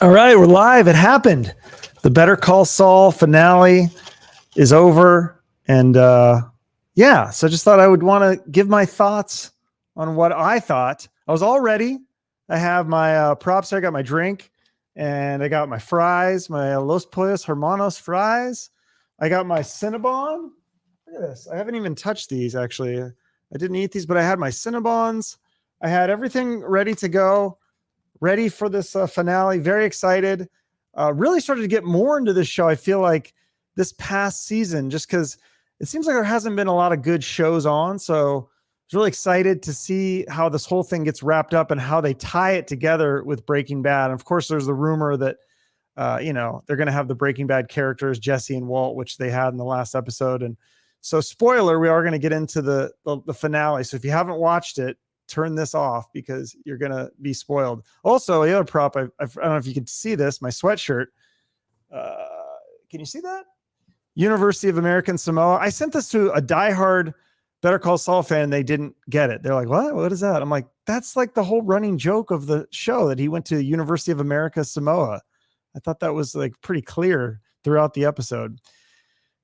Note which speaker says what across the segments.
Speaker 1: All right, we're live. It happened. The Better Call Saul finale is over. And so I just thought I would want to give my thoughts on what I thought. I was all ready. I have my props here. I got my drink and I got my fries, my Los Pollos Hermanos fries. I got my Cinnabon. Look at this. I haven't even touched these, actually. I didn't eat these, but I had my Cinnabons. I had everything ready to go. Ready for this finale. Very excited. Really started to get more into this show. I feel like this past season, just because it seems like there hasn't been a lot of good shows on. So I was really excited to see how this whole thing gets wrapped up and how they tie it together with Breaking Bad. And of course, there's the rumor that, they're going to have the Breaking Bad characters, Jesse and Walt, which they had in the last episode. And so spoiler, we are going to get into the finale. So if you haven't watched it, turn this off because you're going to be spoiled. Also, the other prop, I don't know if you can see this, my sweatshirt. Can you see that? University of American Samoa. I sent this to a diehard Better Call Saul fan and they didn't get it. They're like, what is that? I'm like, that's like the whole running joke of the show that he went to University of America Samoa. I thought that was like pretty clear throughout the episode.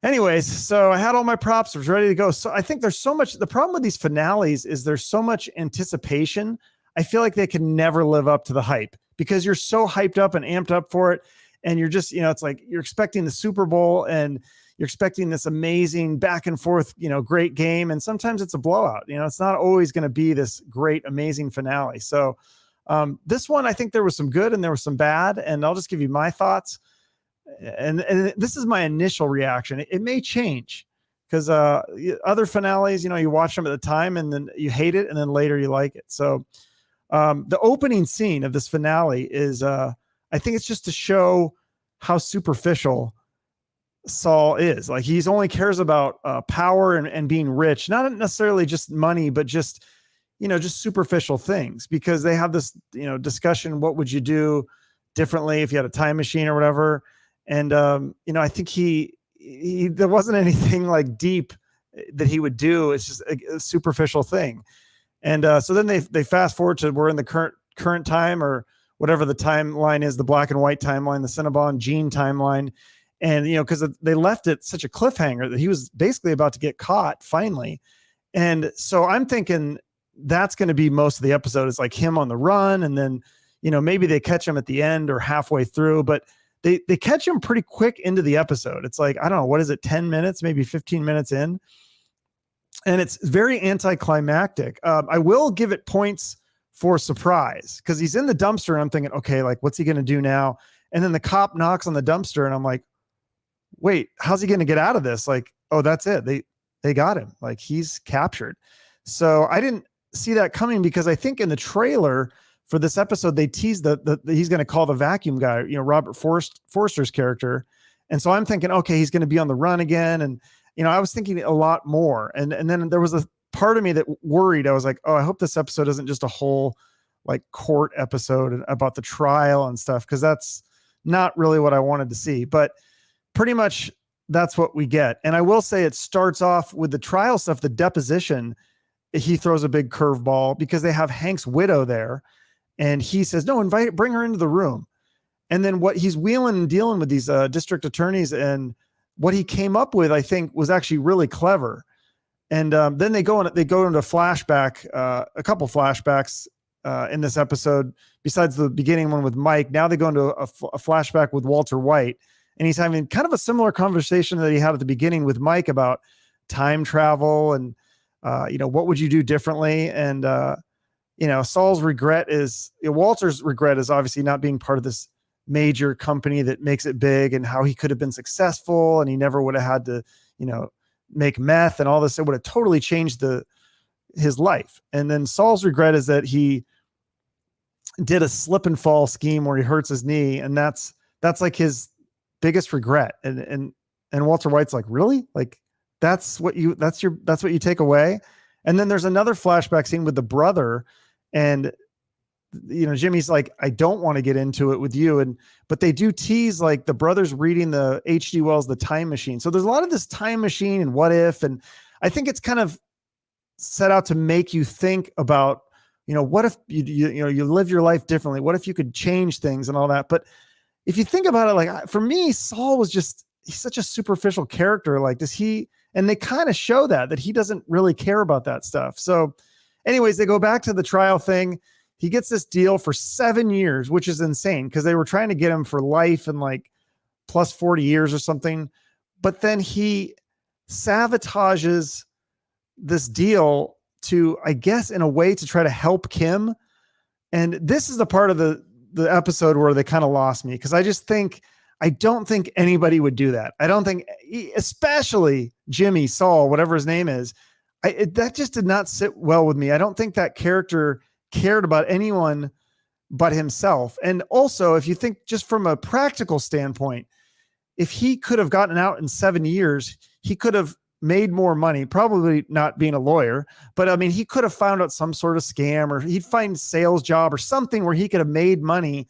Speaker 1: Anyways, so I had all my props, I was ready to go. So I think there's so much, the problem with these finales is there's so much anticipation. I feel like they can never live up to the hype because you're so hyped up and amped up for it. And you're just, it's like you're expecting the Super Bowl and you're expecting this amazing back and forth, great game. And sometimes it's a blowout. It's not always going to be this great, amazing finale. So this one, I think there was some good and there was some bad. And I'll just give you my thoughts. And this is my initial reaction. It may change because other finales, you watch them at the time and then you hate it and then later you like it. So the opening scene of this finale is, I think it's just to show how superficial Saul is. Like he's only cares about power and being rich, not necessarily just money, but just superficial things, because they have this, discussion. What would you do differently if you had a time machine or whatever? And, I think there wasn't anything like deep that he would do. It's just a superficial thing. And so then they fast forward to we're in the current time or whatever the timeline is, the black and white timeline, the Cinnabon Gene timeline. And, because they left it such a cliffhanger that he was basically about to get caught finally. And so I'm thinking that's going to be most of the episode is like him on the run. And then, maybe they catch him at the end or halfway through, but they catch him pretty quick into the episode. It's like, I don't know, what is it? 10 minutes, maybe 15 minutes in. And it's very anticlimactic. I will give it points for surprise because he's in the dumpster and I'm thinking, okay, like what's he going to do now? And then the cop knocks on the dumpster and I'm like, wait, how's he going to get out of this? Like, oh, that's it. They got him. Like he's captured. So I didn't see that coming because I think in the trailer for this episode, they teased that he's going to call the vacuum guy, Robert Forster's character. And so I'm thinking, okay, he's going to be on the run again. And, I was thinking a lot more. And then there was a part of me that worried. I was like, oh, I hope this episode isn't just a whole like court episode about the trial and stuff. Cause that's not really what I wanted to see, but pretty much that's what we get. And I will say it starts off with the trial stuff, the deposition. He throws a big curveball because they have Hank's widow there. And he says, no, bring her into the room. And then what he's wheeling and dealing with these district attorneys and what he came up with, I think was actually really clever. And then they go into flashback, a couple flashbacks in this episode, besides the beginning one with Mike. Now they go into a flashback with Walter White. And he's having kind of a similar conversation that he had at the beginning with Mike about time travel and, what would you do differently? And, Saul's regret is Walter's regret is obviously not being part of this major company that makes it big and how he could have been successful. And he never would have had to, make meth and all this. It would have totally changed his life. And then Saul's regret is that he did a slip and fall scheme where he hurts his knee. And that's like his biggest regret. And Walter White's like, really? Like that's what you take away. And then there's another flashback scene with the brother and, Jimmy's like, I don't want to get into it with you. But they do tease like the brother's reading the H.G. Wells, The Time Machine. So there's a lot of this time machine and what if, and I think it's kind of set out to make you think about what if you live your life differently? What if you could change things and all that? But if you think about it, like for me, Saul was he's such a superficial character. Like, and they kind of show that he doesn't really care about that stuff. So anyways, they go back to the trial thing. He gets this deal for 7 years, which is insane because they were trying to get him for life and like plus 40 years or something. But then he sabotages this deal to, I guess, in a way to try to help Kim. And this is the part of the episode where they kind of lost me, because I don't think anybody would do that. I don't think, especially Jimmy, Saul, whatever his name is, that just did not sit well with me. I don't think that character cared about anyone but himself. And also, if you think just from a practical standpoint, if he could have gotten out in 7 years, he could have made more money, probably not being a lawyer, but I mean, he could have found out some sort of scam, or he'd find a sales job or something where he could have made money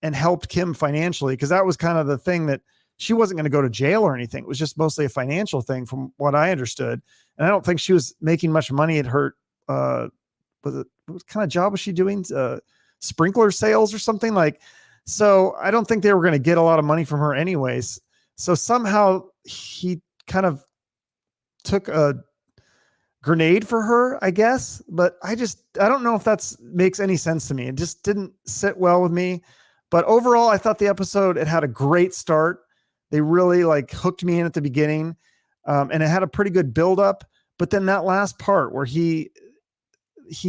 Speaker 1: and helped Kim financially. Because that was kind of the thing, that she wasn't going to go to jail or anything. It was just mostly a financial thing from what I understood. And I don't think she was making much money at her, what kind of job was she doing? Sprinkler sales or something like. So I don't think they were going to get a lot of money from her anyways. So somehow he kind of took a grenade for her, I guess. But I don't know if that makes any sense to me. It just didn't sit well with me. But overall, I thought the episode, it had a great start. They really like hooked me in at the beginning. And it had a pretty good buildup. But then that last part where he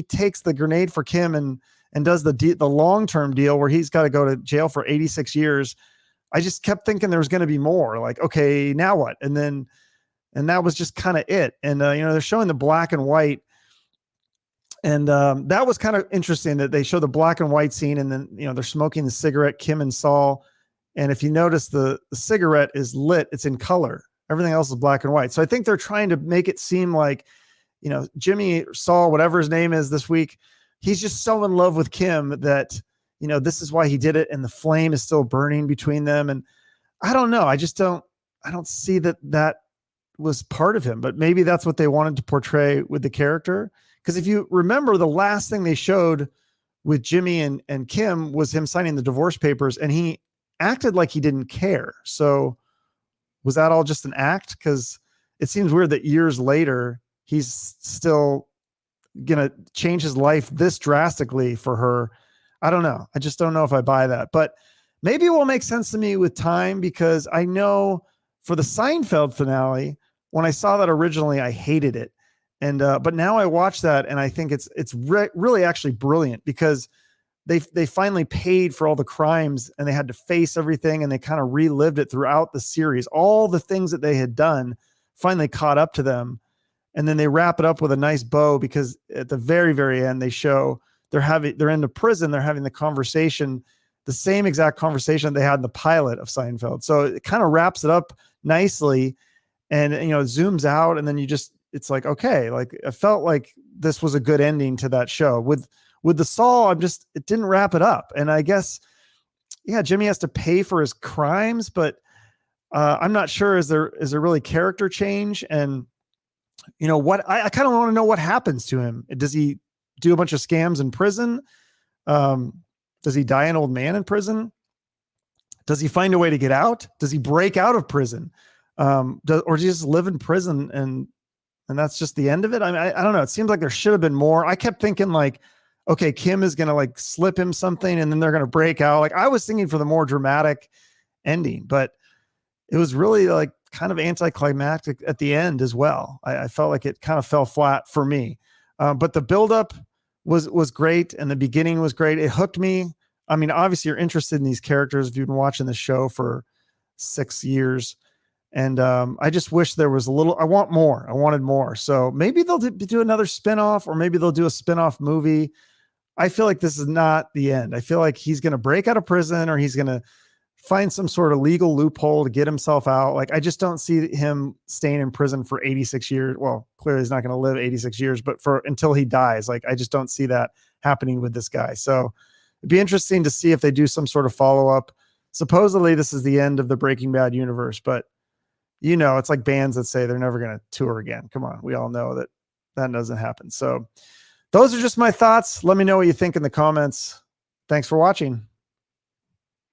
Speaker 1: takes the grenade for Kim and does the long-term deal where he's got to go to jail for 86 years. I just kept thinking there was going to be more, like, okay, now what? And that was just kind of it. And, they're showing the black and white, and that was kind of interesting that they show the black and white scene, and then, they're smoking the cigarette, Kim and Saul. And if you notice, the cigarette is lit, it's in color. Everything else is black and white. So I think they're trying to make it seem like, Jimmy, Saul, whatever his name is this week, he's just so in love with Kim that, this is why he did it. And the flame is still burning between them. And I don't know. I don't see that was part of him, but maybe that's what they wanted to portray with the character. Because if you remember, the last thing they showed with Jimmy and Kim was him signing the divorce papers, and he acted like he didn't care. So was that all just an act? Because it seems weird that years later, he's still going to change his life this drastically for her. I don't know. I just don't know if I buy that, but maybe it will make sense to me with time, because I know for the Seinfeld finale, when I saw that originally, I hated it. And, but now I watch that and I think it's really actually brilliant, because they finally paid for all the crimes and they had to face everything, and they kind of relived it throughout the series. All the things that they had done finally caught up to them. And then they wrap it up with a nice bow, because at the very, very end, they show they're in the prison. They're having the conversation, the same exact conversation they had in the pilot of Seinfeld. So it kind of wraps it up nicely, and, it zooms out, and then it's like, okay, like I felt like this was a good ending to that show. With the Saul, it didn't wrap it up. And I guess, yeah, Jimmy has to pay for his crimes, but I'm not sure, is there really character change? And what I kind of want to know what happens to him. Does he do a bunch of scams in prison? Does he die an old man in prison? Does he find a way to get out? Does he break out of prison? Or does he just live in prison and that's just the end of it? I mean, I don't know. It seems like there should have been more. I kept thinking like, okay, Kim is going to like slip him something and then they're going to break out. Like I was thinking for the more dramatic ending, but it was really like kind of anticlimactic at the end as well. I felt like it kind of fell flat for me. But the buildup was great, and the beginning was great. It hooked me. I mean, obviously you're interested in these characters if you've been watching the show for 6 years. And I just wish there was I wanted more. So maybe they'll do another spinoff, or maybe they'll do a spinoff movie. I feel like this is not the end. I feel like he's going to break out of prison, or he's going to find some sort of legal loophole to get himself out. Like, I just don't see him staying in prison for 86 years. Well, clearly he's not going to live 86 years, but until he dies, like, I just don't see that happening with this guy. So it'd be interesting to see if they do some sort of follow-up. Supposedly this is the end of the Breaking Bad universe, but it's like bands that say they're never going to tour again. Come on. We all know that doesn't happen. So those are just my thoughts. Let me know what you think in the comments. Thanks for watching.